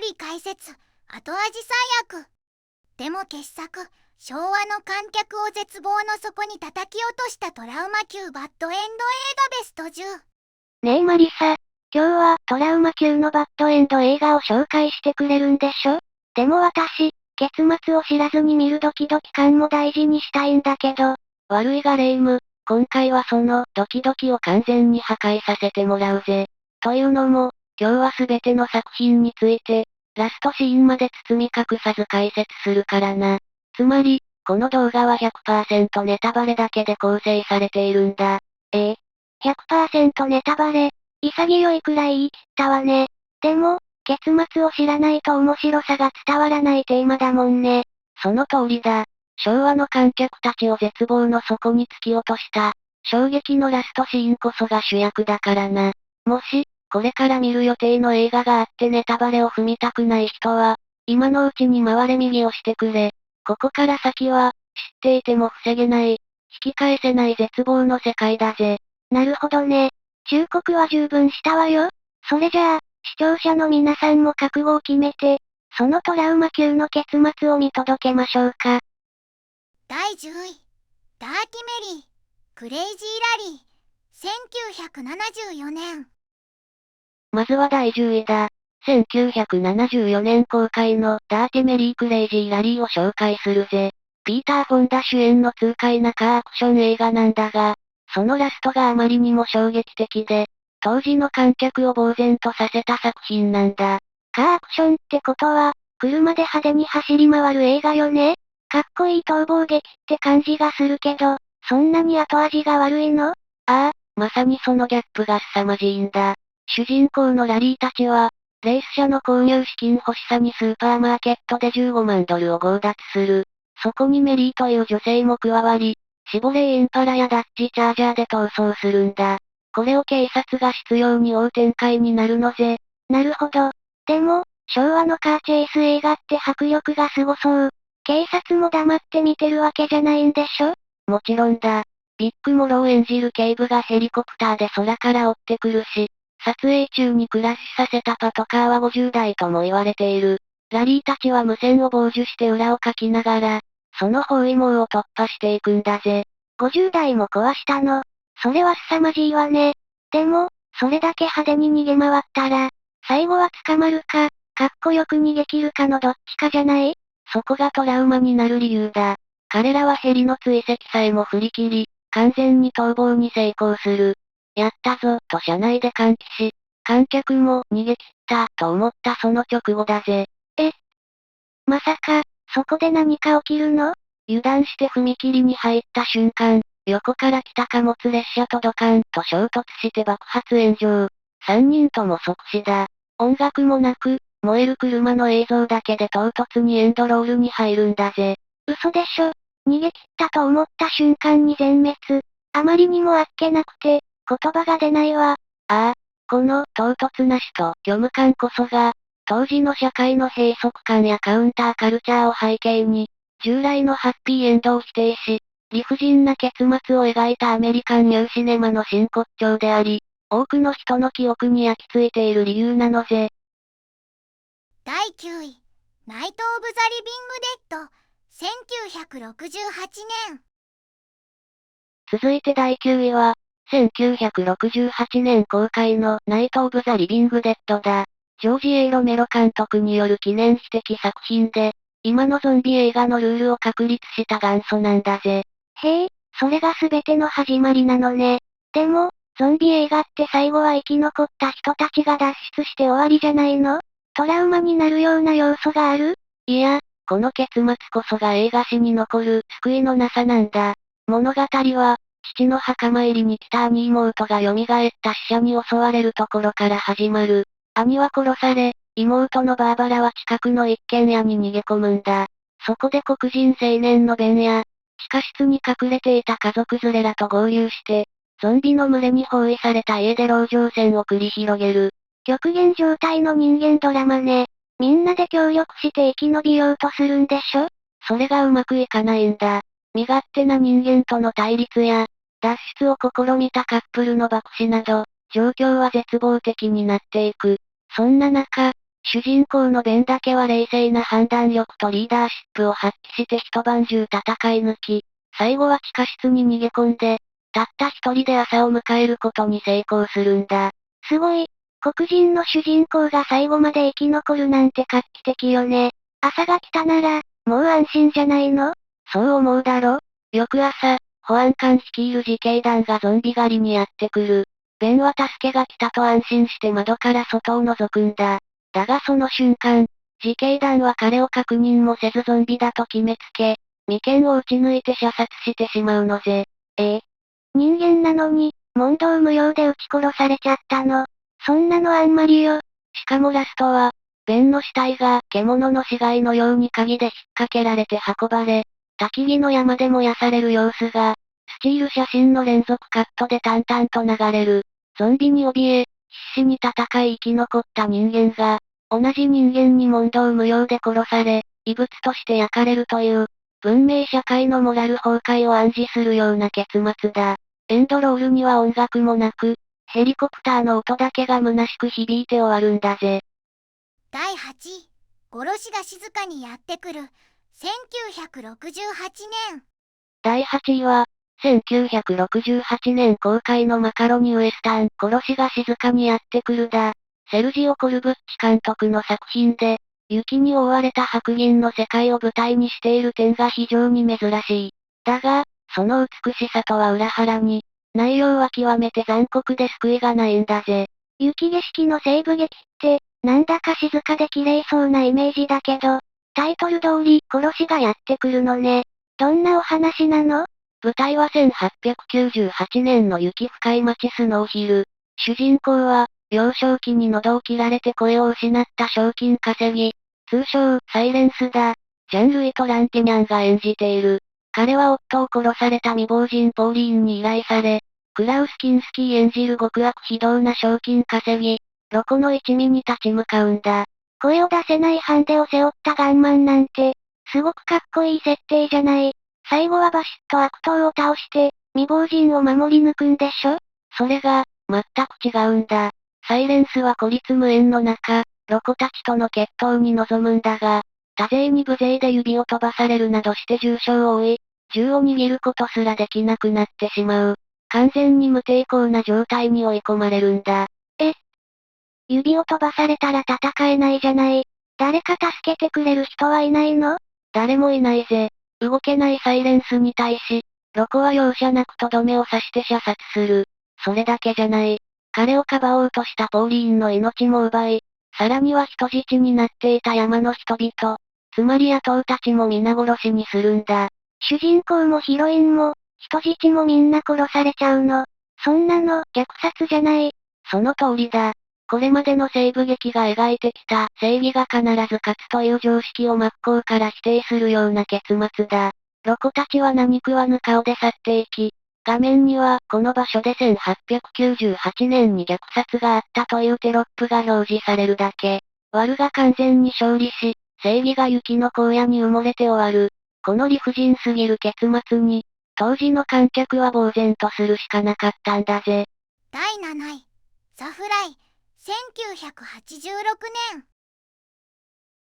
理解説、後味最悪。でも傑作、昭和の観客を絶望の底に叩き落としたトラウマ級バッドエンド映画ベスト10。ねえマリサ、今日はトラウマ級のバッドエンド映画を紹介してくれるんでしょ？でも私、結末を知らずに見るドキドキ感も大事にしたいんだけど。悪いがレイム、今回はそのドキドキを完全に破壊させてもらうぜ。というのも、今日は全ての作品について、ラストシーンまで包み隠さず解説するからな。つまり、この動画は 100% ネタバレだけで構成されているんだ。100% ネタバレ、潔いくらい言い切ったわね。でも、結末を知らないと面白さが伝わらないテーマだもんね。その通りだ。昭和の観客たちを絶望の底に突き落とした、衝撃のラストシーンこそが主役だからな。もし、これから見る予定の映画があってネタバレを踏みたくない人は、今のうちに回れ右をしてくれ。ここから先は、知っていても防げない、引き返せない絶望の世界だぜ。なるほどね。忠告は十分したわよ。それじゃあ、視聴者の皆さんも覚悟を決めて、そのトラウマ級の結末を見届けましょうか。第10位、ダーティメリー、クレイジーラリー、1974年。まずは第10位だ。1974年公開のダーティメリークレイジーラリーを紹介するぜ。ピーター・フォンダ主演の痛快なカーアクション映画なんだが、そのラストがあまりにも衝撃的で、当時の観客を呆然とさせた作品なんだ。カーアクションってことは、車で派手に走り回る映画よね？かっこいい逃亡劇って感じがするけど、そんなに後味が悪いの？ああ、まさにそのギャップが凄まじいんだ。主人公のラリーたちは、レース車の購入資金欲しさにスーパーマーケットで15万ドルを強奪する。そこにメリーという女性も加わり、シボレーインパラやダッチチャージャーで逃走するんだ。これを警察が執拗に追う展開になるのぜ。なるほど。でも、昭和のカーチェイス映画って迫力がすごそう。警察も黙って見てるわけじゃないんでしょ？もちろんだ。ビッグモロを演じる警部がヘリコプターで空から追ってくるし、撮影中にクラッシュさせたパトカーは50台とも言われている。ラリーたちは無線を傍受して裏をかきながら、その包囲網を突破していくんだぜ。50台も壊したの。それは凄まじいわね。でも、それだけ派手に逃げ回ったら、最後は捕まるか、かっこよく逃げ切るかのどっちかじゃない？そこがトラウマになる理由だ。彼らはヘリの追跡さえも振り切り、完全に逃亡に成功する。やったぞ、と車内で歓喜し、観客も逃げ切った、と思ったその直後だぜ。まさか、そこで何か起きるの？油断して踏切に入った瞬間、横から来た貨物列車とドカンと衝突して爆発炎上。3人とも即死だ。音楽もなく、燃える車の映像だけで唐突にエンドロールに入るんだぜ。嘘でしょ？逃げ切ったと思った瞬間に全滅。あまりにもあっけなくて、言葉が出ないわ。ああ、この唐突な死と虚無感こそが、当時の社会の閉塞感やカウンターカルチャーを背景に、従来のハッピーエンドを否定し、理不尽な結末を描いたアメリカンニューシネマの真骨頂であり、多くの人の記憶に焼き付いている理由なのぜ。第9位、ナイト・オブ・ザ・リビング・デッド、1968年。続いて第9位は、1968年公開のナイト・オブ・ザ・リビング・デッドだ。ジョージ・エイ・ロメロ監督による記念碑的作品で、今のゾンビ映画のルールを確立した元祖なんだぜ。へえ、それが全ての始まりなのね。でも、ゾンビ映画って最後は生き残った人たちが脱出して終わりじゃないの？トラウマになるような要素がある？いや、この結末こそが映画史に残る救いのなさなんだ。物語は、父の墓参りに来た兄妹が蘇った死者に襲われるところから始まる。兄は殺され、妹のバーバラは近くの一軒家に逃げ込むんだ。そこで黒人青年のベンや、地下室に隠れていた家族連れらと合流して、ゾンビの群れに包囲された家で籠城戦を繰り広げる。極限状態の人間ドラマね。みんなで協力して生き延びようとするんでしょ？それがうまくいかないんだ。身勝手な人間との対立や、脱出を試みたカップルの爆死など、状況は絶望的になっていく。そんな中、主人公のベンだけは冷静な判断力とリーダーシップを発揮して一晩中戦い抜き、最後は地下室に逃げ込んで、たった一人で朝を迎えることに成功するんだ。すごい。黒人の主人公が最後まで生き残るなんて画期的よね。朝が来たなら、もう安心じゃないの？そう思うだろ？翌朝、保安官率いる自警団がゾンビ狩りにやってくる。ベンは助けが来たと安心して窓から外を覗くんだ。だがその瞬間、自警団は彼を確認もせずゾンビだと決めつけ、眉間を撃ち抜いて射殺してしまうのぜ。人間なのに、問答無用で撃ち殺されちゃったの。そんなのあんまりよ。しかもラストは、ベンの死体が獣の死骸のように鍵で引っ掛けられて運ばれ、焚き木の山で燃やされる様子が、スチール写真の連続カットで淡々と流れる。ゾンビに怯え、必死に戦い生き残った人間が、同じ人間に問答無用で殺され、異物として焼かれるという、文明社会のモラル崩壊を暗示するような結末だ。エンドロールには音楽もなく、ヘリコプターの音だけが虚しく響いて終わるんだぜ。第8位、殺しが静かにやってくる、1968年。第8位は、1968年公開のマカロニウエスタン、殺しが静かにやってくるだ。セルジオ・コルブッチ監督の作品で、雪に覆われた白銀の世界を舞台にしている点が非常に珍しい。だが、その美しさとは裏腹に、内容は極めて残酷で救いがないんだぜ。雪景色の西部劇って、なんだか静かで綺麗そうなイメージだけど、タイトル通り殺しがやってくるのね。どんなお話なの？舞台は1898年の雪深い町スノーヒル。主人公は、幼少期に喉を切られて声を失った賞金稼ぎ、通称、サイレンスだ。ジャン・ルイ・トランティニャンが演じている。彼は夫を殺された未亡人ポーリーンに依頼され、クラウス・キンスキー演じる極悪非道な賞金稼ぎ、ロコの一味に立ち向かうんだ。声を出せないハンデを背負ったガンマンなんて、すごくかっこいい設定じゃない。最後はバシッと悪党を倒して、未亡人を守り抜くんでしょ？それが、全く違うんだ。サイレンスは孤立無縁の中、ロコたちとの決闘に臨むんだが、多勢に無勢で指を飛ばされるなどして重傷を負い、銃を握ることすらできなくなってしまう。完全に無抵抗な状態に追い込まれるんだ。指を飛ばされたら戦えないじゃない。誰か助けてくれる人はいないの？誰もいないぜ。動けないサイレンスに対し、ロコは容赦なくとどめを刺して射殺する。それだけじゃない。彼をかばおうとしたポーリーンの命も奪い、さらには人質になっていた山の人々、つまり野党たちも皆殺しにするんだ。主人公もヒロインも、人質もみんな殺されちゃうの。そんなの、虐殺じゃない。その通りだ。これまでの西部劇が描いてきた正義が必ず勝つという常識を真っ向から否定するような結末だ。ロコたちは何食わぬ顔で去っていき、画面にはこの場所で1898年に虐殺があったというテロップが表示されるだけ。悪が完全に勝利し、正義が雪の荒野に埋もれて終わる。この理不尽すぎる結末に、当時の観客は呆然とするしかなかったんだぜ。第7位、ザ・フライ、1986年。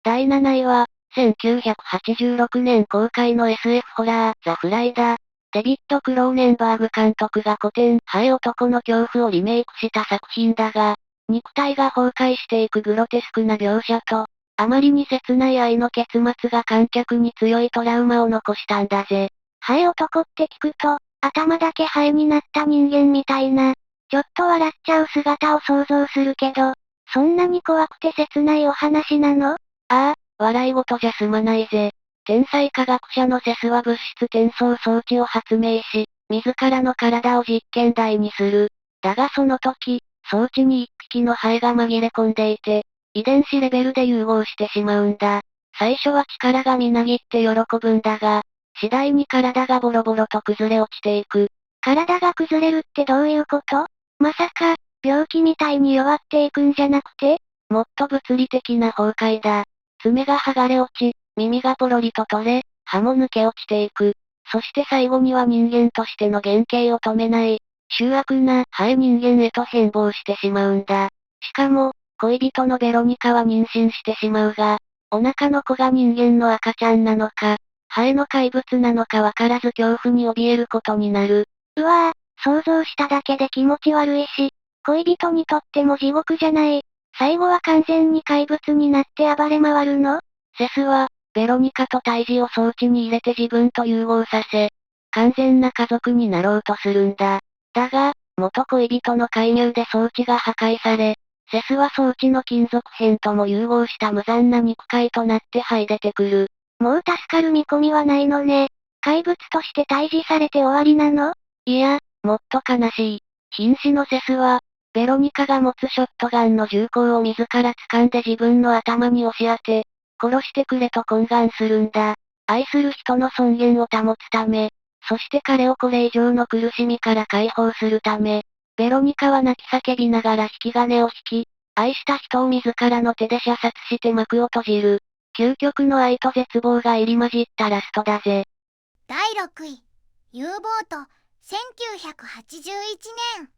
第7位は、1986年公開の SF ホラー、ザ・フライだ。デビッド・クローネンバーグ監督が古典、ハエ男の恐怖をリメイクした作品だが、肉体が崩壊していくグロテスクな描写と、あまりに切ない愛の結末が観客に強いトラウマを残したんだぜ。ハエ男って聞くと、頭だけハエになった人間みたいな、ちょっと笑っちゃう姿を想像するけど、そんなに怖くて切ないお話なの？ああ、笑い事じゃ済まないぜ。天才科学者のセスは物質転送装置を発明し、自らの体を実験台にする。だがその時、装置に一匹のハエが紛れ込んでいて、遺伝子レベルで融合してしまうんだ。最初は力がみなぎって喜ぶんだが、次第に体がボロボロと崩れ落ちていく。体が崩れるってどういうこと？まさか、病気みたいに弱っていくんじゃなくて？もっと物理的な崩壊だ。爪が剥がれ落ち、耳がポロリと取れ、歯も抜け落ちていく。そして最後には人間としての原型を止めない、醜悪なハエ人間へと変貌してしまうんだ。しかも、恋人のベロニカは妊娠してしまうが、お腹の子が人間の赤ちゃんなのか、ハエの怪物なのかわからず恐怖に怯えることになる。うわぁ、想像しただけで気持ち悪いし、恋人にとっても地獄じゃない。最後は完全に怪物になって暴れ回るの？セスは、ベロニカと胎児を装置に入れて自分と融合させ、完全な家族になろうとするんだ。だが、元恋人の介入で装置が破壊され、セスは装置の金属片とも融合した無残な肉塊となって這い出てくる。もう助かる見込みはないのね。怪物として退治されて終わりなの？いや、もっと悲しい。瀕死のセスは、ベロニカが持つショットガンの銃口を自ら掴んで自分の頭に押し当て、殺してくれと懇願するんだ。愛する人の尊厳を保つため、そして彼をこれ以上の苦しみから解放するため、ベロニカは泣き叫びながら引き金を引き、愛した人を自らの手で射殺して幕を閉じる。究極の愛と絶望が入り混じったラストだぜ。第6位、U ボート、1981年。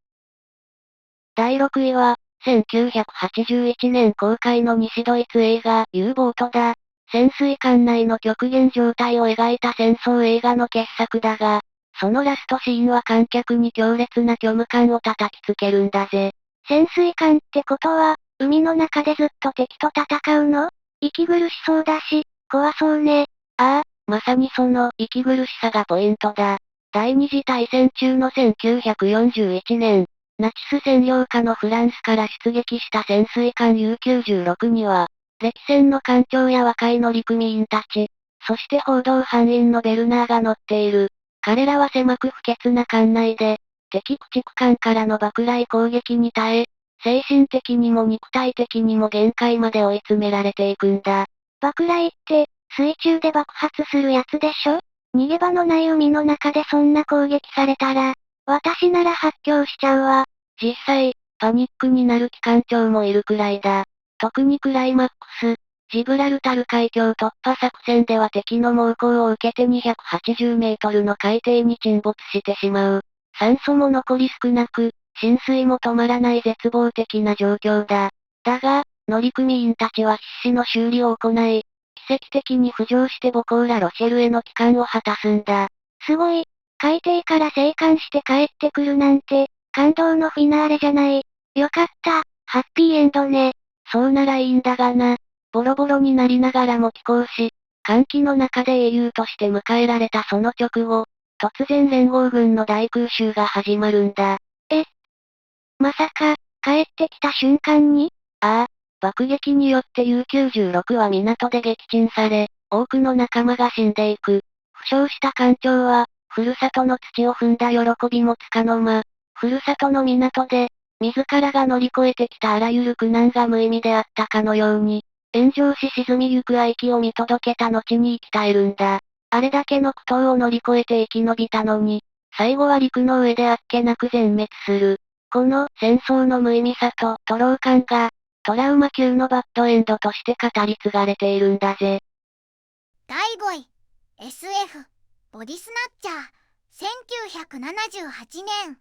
第6位は、1981年公開の西ドイツ映画 U ボートだ。潜水艦内の極限状態を描いた戦争映画の傑作だが、そのラストシーンは観客に強烈な虚無感を叩きつけるんだぜ。潜水艦ってことは、海の中でずっと敵と戦うの？息苦しそうだし、怖そうね。ああ、まさにその息苦しさがポイントだ。第二次大戦中の1941年、ナチス占領下のフランスから出撃した潜水艦 U96 には、歴戦の艦長や若い乗組員たち、そして報道班員のベルナーが乗っている。彼らは狭く不潔な艦内で、敵駆逐艦からの爆雷攻撃に耐え、精神的にも肉体的にも限界まで追い詰められていくんだ。爆雷って、水中で爆発するやつでしょ？逃げ場のない海の中でそんな攻撃されたら、私なら発狂しちゃうわ。実際、パニックになる機関長もいるくらいだ。特にクライマックス、ジブラルタル海峡突破作戦では敵の猛攻を受けて280メートルの海底に沈没してしまう。酸素も残り少なく、浸水も止まらない絶望的な状況だ。だが、乗組員たちは必死の修理を行い、奇跡的に浮上してボコーラ・ロシェルへの帰還を果たすんだ。すごい。海底から生還して帰ってくるなんて、感動のフィナーレじゃない。よかった、ハッピーエンドね。そうならいいんだがな。ボロボロになりながらも寄港し、歓喜の中で英雄として迎えられたその直後、突然連合軍の大空襲が始まるんだ。まさか、帰ってきた瞬間に？ああ、爆撃によって U96 は港で撃沈され、多くの仲間が死んでいく。負傷した艦長は、ふるさとの土を踏んだ喜びもつかの間、ふるさとの港で、自らが乗り越えてきたあらゆる苦難が無意味であったかのように、炎上し沈みゆく愛機を見届けた後に生き絶えるんだ。あれだけの苦闘を乗り越えて生き延びたのに、最後は陸の上であっけなく全滅する。この戦争の無意味さと徒労感が、トラウマ級のバッドエンドとして語り継がれているんだぜ。第5位、SF、ボディスナッチャー、1978年。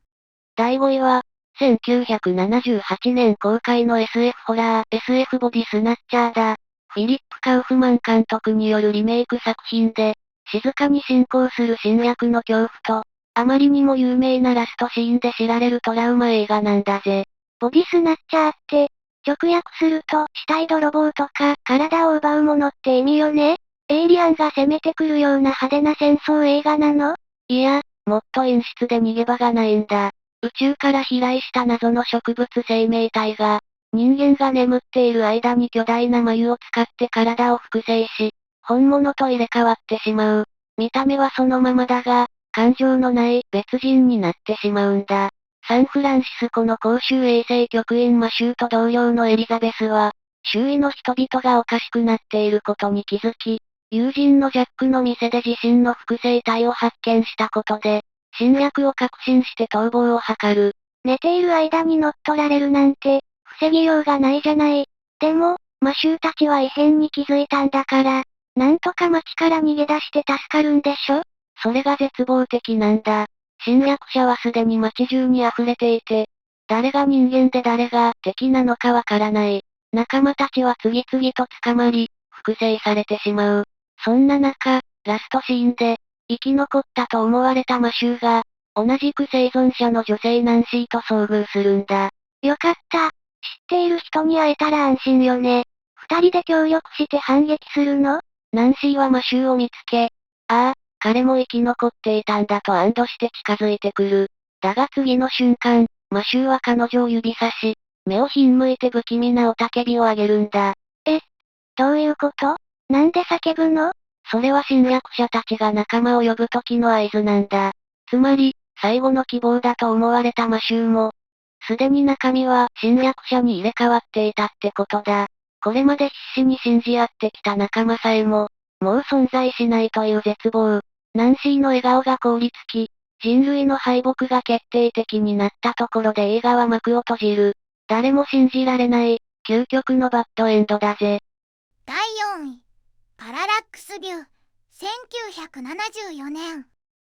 第5位は、1978年公開の SF ホラー、SF ボディスナッチャーだ。フィリップ・カウフマン監督によるリメイク作品で、静かに進行する侵略の恐怖と、あまりにも有名なラストシーンで知られるトラウマ映画なんだぜ。ボディスナッチャーって、直訳すると、死体泥棒とか、体を奪うものって意味よね？エイリアンが攻めてくるような派手な戦争映画なの？いや、もっと演出で逃げ場がないんだ。宇宙から飛来した謎の植物生命体が、人間が眠っている間に巨大な眉を使って体を複製し、本物と入れ替わってしまう。見た目はそのままだが、感情のない別人になってしまうんだ。サンフランシスコの公衆衛生局員マシューと同僚のエリザベスは、周囲の人々がおかしくなっていることに気づき、友人のジャックの店で自身の複製体を発見したことで、侵略を確信して逃亡を図る。寝ている間に乗っ取られるなんて、防ぎようがないじゃない。でも、マシューたちは異変に気づいたんだから、なんとか街から逃げ出して助かるんでしょ？それが絶望的なんだ。侵略者はすでに街中に溢れていて、誰が人間で誰が敵なのかわからない。仲間たちは次々と捕まり、複製されてしまう。そんな中、ラストシーンで、生き残ったと思われたマシューが、同じく生存者の女性ナンシーと遭遇するんだ。よかった。知っている人に会えたら安心よね。二人で協力して反撃するの？ナンシーはマシューを見つけ、ああ、彼も生き残っていたんだと安堵して近づいてくる。だが次の瞬間、マシューは彼女を指差し、目をひんむいて不気味な雄たけびを上げるんだ。どういうこと？なんで叫ぶの？それは侵略者たちが仲間を呼ぶ時の合図なんだ。つまり、最後の希望だと思われたマシューも、すでに中身は侵略者に入れ替わっていたってことだ。これまで必死に信じ合ってきた仲間さえも、もう存在しないという絶望。ナンシーの笑顔が凍りつき、人類の敗北が決定的になったところで映画は幕を閉じる。誰も信じられない、究極のバッドエンドだぜ。第4位、パララックスビュー、1974年。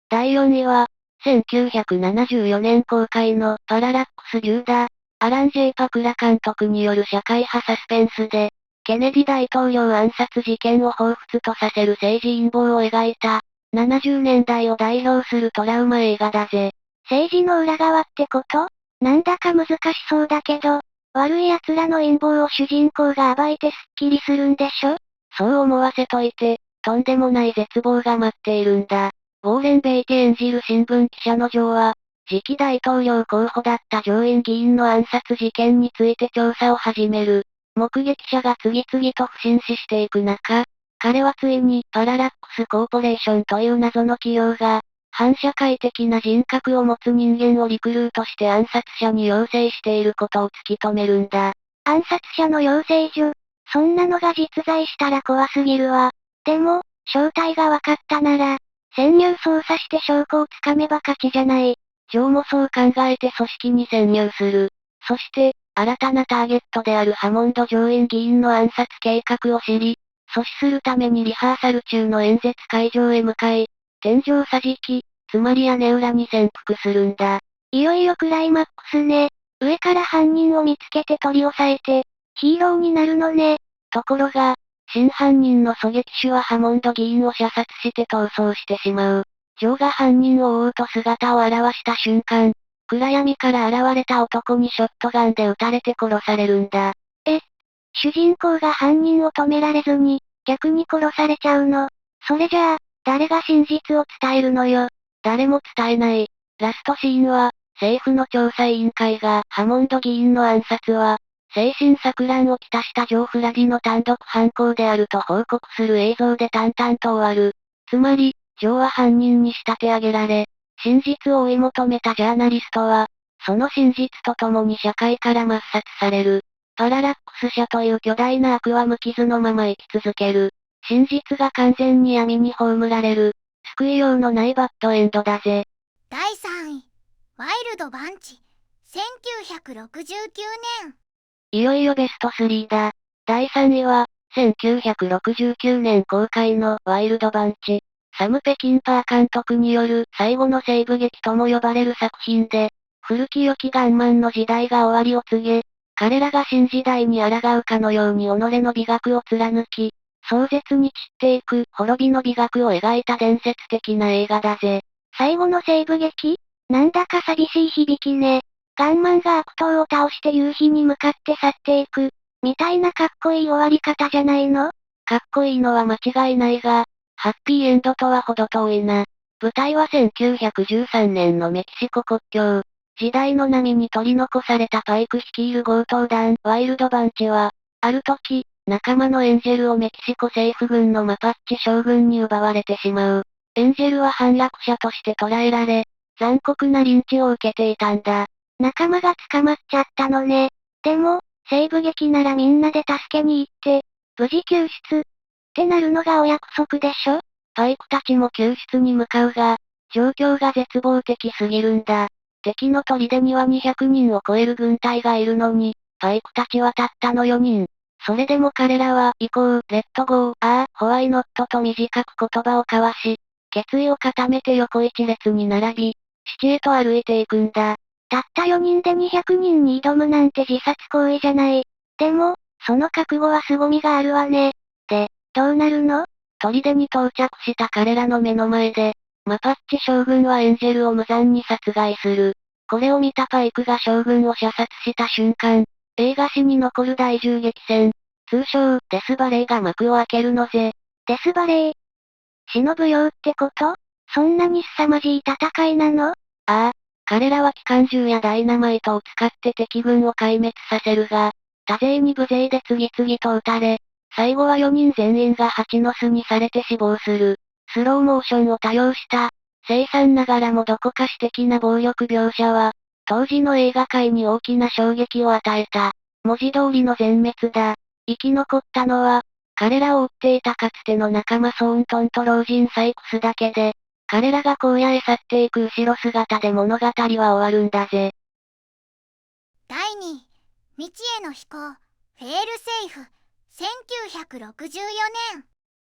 第4位は、1974年公開のパララックスビューだ。アラン・ジェイ・パクラ監督による社会派サスペンスで、ケネディ大統領暗殺事件を彷彿とさせる政治陰謀を描いた、70年代を代表するトラウマ映画だぜ。政治の裏側ってこと？なんだか難しそうだけど、悪い奴らの陰謀を主人公が暴いてスッキリするんでしょ？そう思わせといて、とんでもない絶望が待っているんだ。ウォーレン・ベイティ演じる新聞記者のジョーは、次期大統領候補だった上院議員の暗殺事件について調査を始める。目撃者が次々と不審死していく中、彼はついにパララックスコーポレーションという謎の企業が、反社会的な人格を持つ人間をリクルートして暗殺者に養成していることを突き止めるんだ。暗殺者の養成所。そんなのが実在したら怖すぎるわ。でも、正体が分かったなら、潜入捜査して証拠をつかめば勝ちじゃない。ジョーもそう考えて組織に潜入する。そして、新たなターゲットであるハモンド上院議員の暗殺計画を知り、阻止するためにリハーサル中の演説会場へ向かい、天井桟敷、つまり屋根裏に潜伏するんだ。いよいよクライマックスね。上から犯人を見つけて取り押さえて、ヒーローになるのね。ところが、真犯人の狙撃手はハモンド議員を射殺して逃走してしまう。ジョーが犯人を追うと姿を現した瞬間、暗闇から現れた男にショットガンで撃たれて殺されるんだ。主人公が犯人を止められずに、逆に殺されちゃうの。それじゃあ、誰が真実を伝えるのよ。誰も伝えない。ラストシーンは、政府の調査委員会がハモンド議員の暗殺は、精神錯乱をきたしたジョー・フラディの単独犯行であると報告する映像で淡々と終わる。つまり、ジョーは犯人に仕立て上げられ、真実を追い求めたジャーナリストは、その真実とともに社会から抹殺される。パララックス社という巨大な悪は無傷のまま生き続ける。真実が完全に闇に葬られる。救いようのないバッドエンドだぜ。第3位、ワイルドバンチ、1969年。いよいよベスト3だ。第3位は、1969年公開のワイルドバンチ。サム・ペキンパー監督による最後の西部劇とも呼ばれる作品で、古き良きガンマンの時代が終わりを告げ、彼らが新時代に抗うかのように己の美学を貫き、壮絶に散っていく滅びの美学を描いた伝説的な映画だぜ。最後の西部劇？なんだか寂しい響きね。ガンマンが悪党を倒して夕日に向かって去っていく、みたいなかっこいい終わり方じゃないの？かっこいいのは間違いないが、ハッピーエンドとは程遠いな。舞台は1913年のメキシコ国境。時代の波に取り残されたパイク率いる強盗団、ワイルドバンチは、ある時、仲間のエンジェルをメキシコ政府軍のマパッチ将軍に奪われてしまう。エンジェルは反逆者として捕らえられ、残酷なリンチを受けていたんだ。仲間が捕まっちゃったのね。でも、西部劇ならみんなで助けに行って、無事救出。ってなるのがお約束でしょ？パイクたちも救出に向かうが、状況が絶望的すぎるんだ。敵の砦には200人を超える軍隊がいるのに、パイクたちはたったの4人。それでも彼らは、レッドゴー、ホワイノットと短く言葉を交わし、決意を固めて横一列に並び、死地へと歩いていくんだ。たった4人で200人に挑むなんて自殺行為じゃない。でも、その覚悟は凄みがあるわね。で、どうなるの？砦に到着した彼らの目の前で、マパッチ将軍はエンジェルを無残に殺害する。これを見たパイクが将軍を射殺した瞬間、映画史に残る大銃撃戦、通称、デスバレーが幕を開けるのぜ。デスバレー。死の舞踊ってこと？そんなに凄まじい戦いなの？ああ、彼らは機関銃やダイナマイトを使って敵軍を壊滅させるが、多勢に無勢で次々と撃たれ、最後は4人全員が蜂の巣にされて死亡する。スローモーションを多用した、凄惨ながらもどこか詩的な暴力描写は、当時の映画界に大きな衝撃を与えた。文字通りの全滅だ。生き残ったのは、彼らを追っていたかつての仲間ソーントンと老人サイクスだけで、彼らが荒野へ去っていく後ろ姿で物語は終わるんだぜ。第2位、未知への飛行、フェールセーフ、1964年。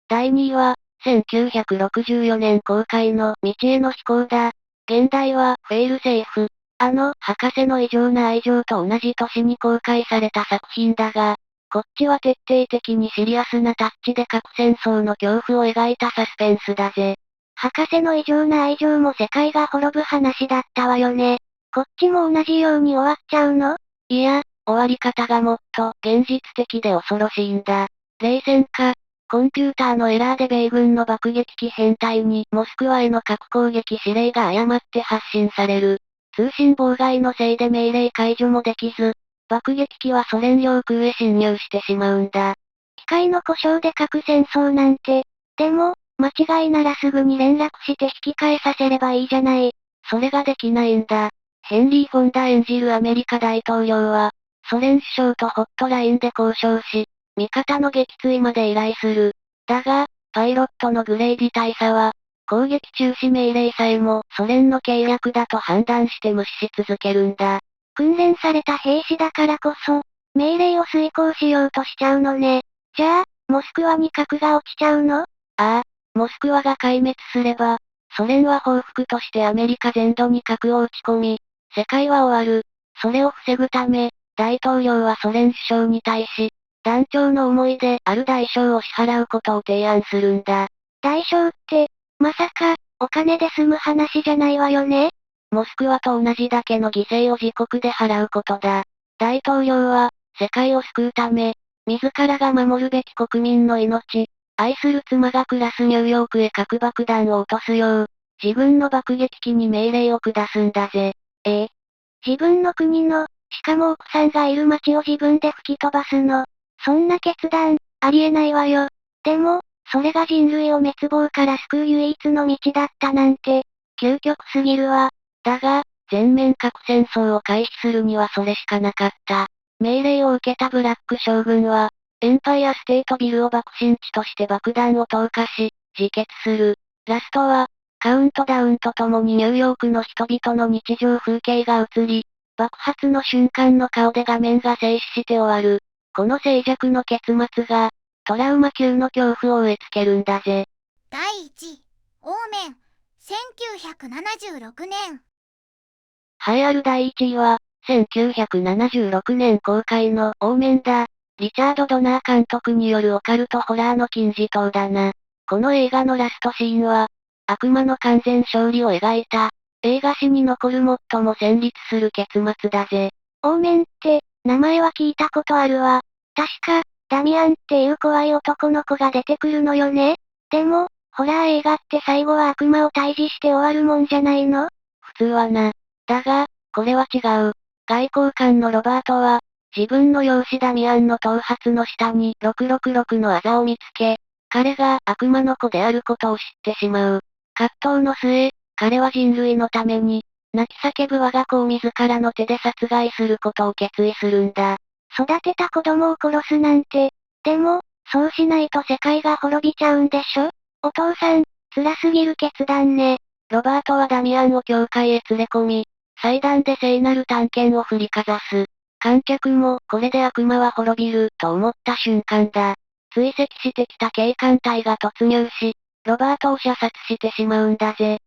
第2位は、1964年公開の未知への飛行だ。現代は、フェイルセーフ。博士の異常な愛情と同じ年に公開された作品だが、こっちは徹底的にシリアスなタッチで核戦争の恐怖を描いたサスペンスだぜ。博士の異常な愛情も世界が滅ぶ話だったわよね。こっちも同じように終わっちゃうの？いや、終わり方がもっと現実的で恐ろしいんだ。冷戦下、コンピューターのエラーで米軍の爆撃機編隊にモスクワへの核攻撃指令が誤って発信される。通信妨害のせいで命令解除もできず、爆撃機はソ連領空へ侵入してしまうんだ。機械の故障で核戦争なんて、でも、間違いならすぐに連絡して引き返させればいいじゃない。それができないんだ。ヘンリー・フォンダ演じるアメリカ大統領は、ソ連首相とホットラインで交渉し、味方の撃墜まで依頼する。だが、パイロットのグレイディ大佐は、攻撃中止命令さえもソ連の契約だと判断して無視し続けるんだ。訓練された兵士だからこそ、命令を遂行しようとしちゃうのね。じゃあ、モスクワに核が落ちちゃうの？ああ、モスクワが壊滅すれば、ソ連は報復としてアメリカ全土に核を撃ち込み、世界は終わる。それを防ぐため、大統領はソ連首相に対し、団長の思いである代償を支払うことを提案するんだ。代償って、まさか、お金で済む話じゃないわよね？モスクワと同じだけの犠牲を自国で払うことだ。大統領は、世界を救うため、自らが守るべき国民の命、愛する妻が暮らすニューヨークへ核爆弾を落とすよう、自軍の爆撃機に命令を下すんだぜ。自分の国の、しかも奥さんがいる町を自分で吹き飛ばすの。そんな決断、ありえないわよ。でも、それが人類を滅亡から救う唯一の道だったなんて、究極すぎるわ。だが、全面核戦争を回避するにはそれしかなかった。命令を受けたブラック将軍は、エンパイアステートビルを爆心地として爆弾を投下し、自決する。ラストは、カウントダウンとともにニューヨークの人々の日常風景が映り、爆発の瞬間の顔で画面が静止して終わる。この静寂の結末が、トラウマ級の恐怖を植え付けるんだぜ。第1位、オーメン、1976年。栄えある第1位は、1976年公開のオーメンだ。リチャード・ドナー監督によるオカルトホラーの金字塔だな。この映画のラストシーンは、悪魔の完全勝利を描いた、映画史に残る最も戦慄する結末だぜ。オーメンって、名前は聞いたことあるわ。確か、ダミアンっていう怖い男の子が出てくるのよね。でも、ホラー映画って最後は悪魔を退治して終わるもんじゃないの？普通はな。だが、これは違う。外交官のロバートは、自分の養子ダミアンの頭髪の下に666のあざを見つけ、彼が悪魔の子であることを知ってしまう。葛藤の末、彼は人類のために、泣き叫ぶ我が子を自らの手で殺害することを決意するんだ。育てた子供を殺すなんて。でも、そうしないと世界が滅びちゃうんでしょ？お父さん、辛すぎる決断ね。ロバートはダミアンを教会へ連れ込み、祭壇で聖なる探検を振りかざす。観客も、これで悪魔は滅びる、と思った瞬間だ。追跡してきた警官隊が突入し、ロバートを射殺してしまうんだぜ。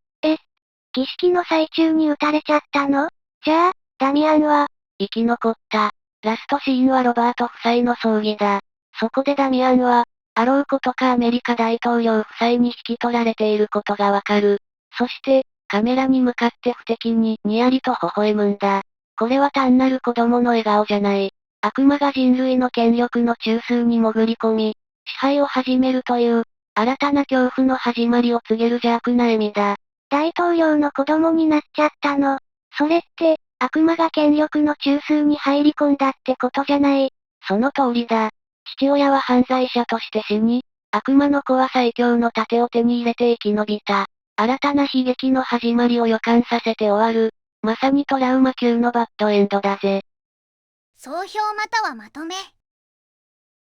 儀式の最中に撃たれちゃったの？じゃあ、ダミアンは、生き残った。ラストシーンはロバート夫妻の葬儀だ。そこでダミアンは、あろうことかアメリカ大統領夫妻に引き取られていることがわかる。そして、カメラに向かって不敵ににやりと微笑むんだ。これは単なる子供の笑顔じゃない。悪魔が人類の権力の中枢に潜り込み、支配を始めるという、新たな恐怖の始まりを告げる邪悪な意味だ。大統領の子供になっちゃったの。それって、悪魔が権力の中枢に入り込んだってことじゃない。その通りだ。父親は犯罪者として死に、悪魔の子は最強の盾を手に入れて生き延びた。新たな悲劇の始まりを予感させて終わる。まさにトラウマ級のバッドエンドだぜ。総評またはまとめ。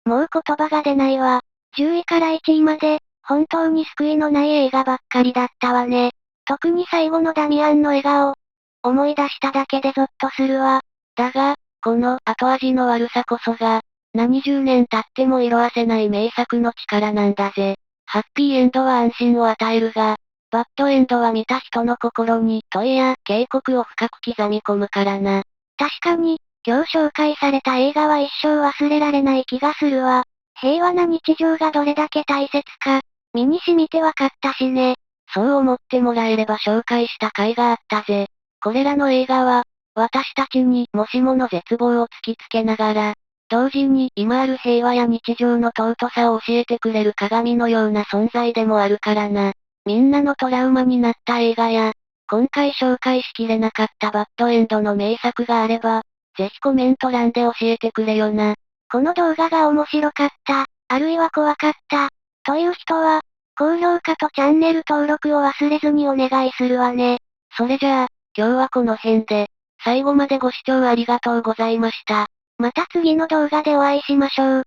もう言葉が出ないわ。10位から1位まで、本当に救いのない映画ばっかりだったわね。特に最後のダミアンの笑顔。思い出しただけでゾッとするわ。だが、この後味の悪さこそが、何十年経っても色褪せない名作の力なんだぜ。ハッピーエンドは安心を与えるが、バッドエンドは見た人の心に問いや警告を深く刻み込むからな。確かに、今日紹介された映画は一生忘れられない気がするわ。平和な日常がどれだけ大切か、身に染みてわかったしね。そう思ってもらえれば紹介した甲斐があったぜ。これらの映画は、私たちにもしもの絶望を突きつけながら、同時に今ある平和や日常の尊さを教えてくれる鏡のような存在でもあるからな。みんなのトラウマになった映画や、今回紹介しきれなかったバッドエンドの名作があれば、ぜひコメント欄で教えてくれよな。この動画が面白かった、あるいは怖かった、という人は、高評価とチャンネル登録を忘れずにお願いするわね。それじゃあ、今日はこの辺で、最後までご視聴ありがとうございました。また次の動画でお会いしましょう。